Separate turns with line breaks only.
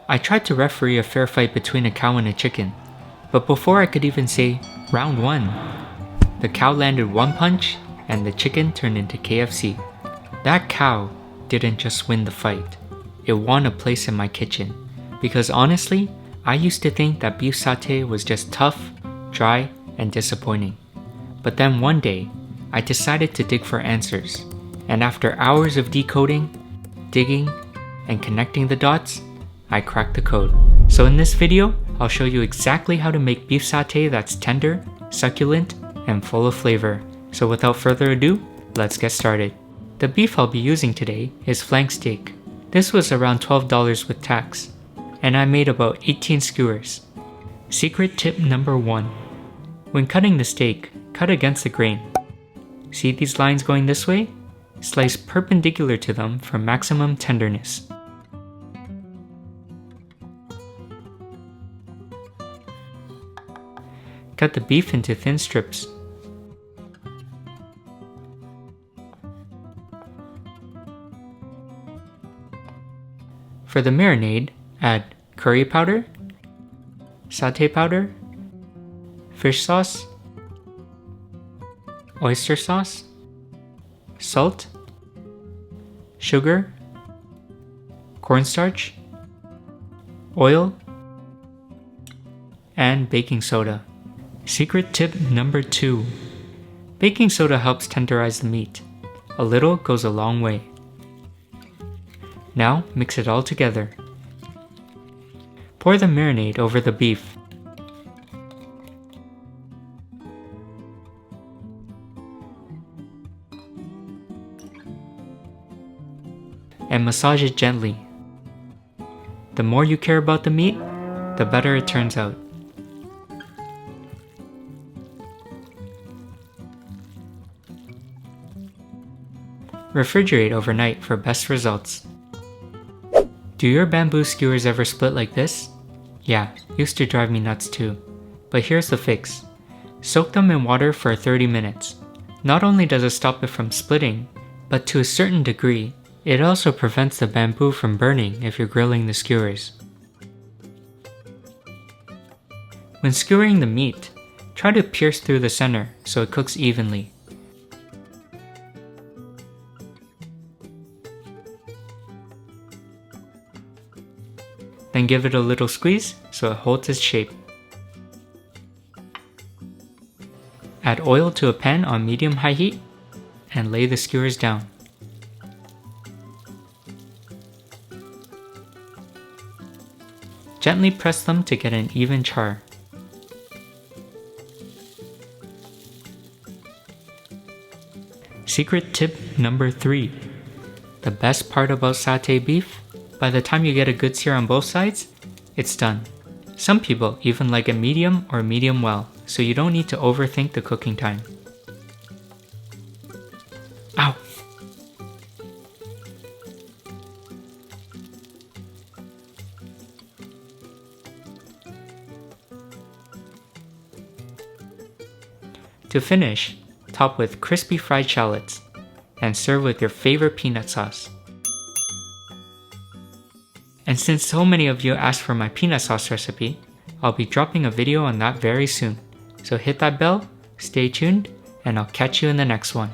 I tried to referee a fair fight between a cow and a chicken, but before I could even say, round 1, the cow landed one punch and the chicken turned into KFC. That cow didn't just win the fight, it won a place in my kitchen, because honestly, I used to think that beef satay was just tough, dry, and disappointing. But then one day, I decided to dig for answers, and after hours of decoding, digging, and connecting the dots, I cracked the code. So in this video, I'll show you exactly how to make beef satay that's tender, succulent, and full of flavor. So without further ado, let's get started. The beef I'll be using today is flank steak. This was around $12 with tax, and I made about 18 skewers. Secret tip number 1. When cutting the steak, cut against the grain. See these lines going this way? Slice perpendicular to them for maximum tenderness. Cut the beef into thin strips. For the marinade, add curry powder, satay powder, fish sauce, oyster sauce, salt, sugar, cornstarch, oil, and baking soda. Secret tip number 2. Baking soda helps tenderize the meat. A little goes a long way. Now mix it all together. Pour the marinade over the beef. And massage it gently. The more you care about the meat, the better it turns out. Refrigerate overnight for best results. Do your bamboo skewers ever split like this? Yeah, used to drive me nuts too. But here's the fix. Soak them in water for 30 minutes. Not only does it stop it from splitting, but to a certain degree, it also prevents the bamboo from burning if you're grilling the skewers. When skewering the meat, try to pierce through the center so it cooks evenly. Then give it a little squeeze so it holds its shape. Add oil to a pan on medium-high heat and lay the skewers down. Gently press them to get an even char. Secret tip number 3. The best part about satay beef? By the time you get a good sear on both sides, it's done. Some people even like it medium or medium well, so you don't need to overthink the cooking time. Ow! To finish, top with crispy fried shallots and serve with your favorite peanut sauce. And since so many of you asked for my peanut sauce recipe, I'll be dropping a video on that very soon. So hit that bell, stay tuned, and I'll catch you in the next one.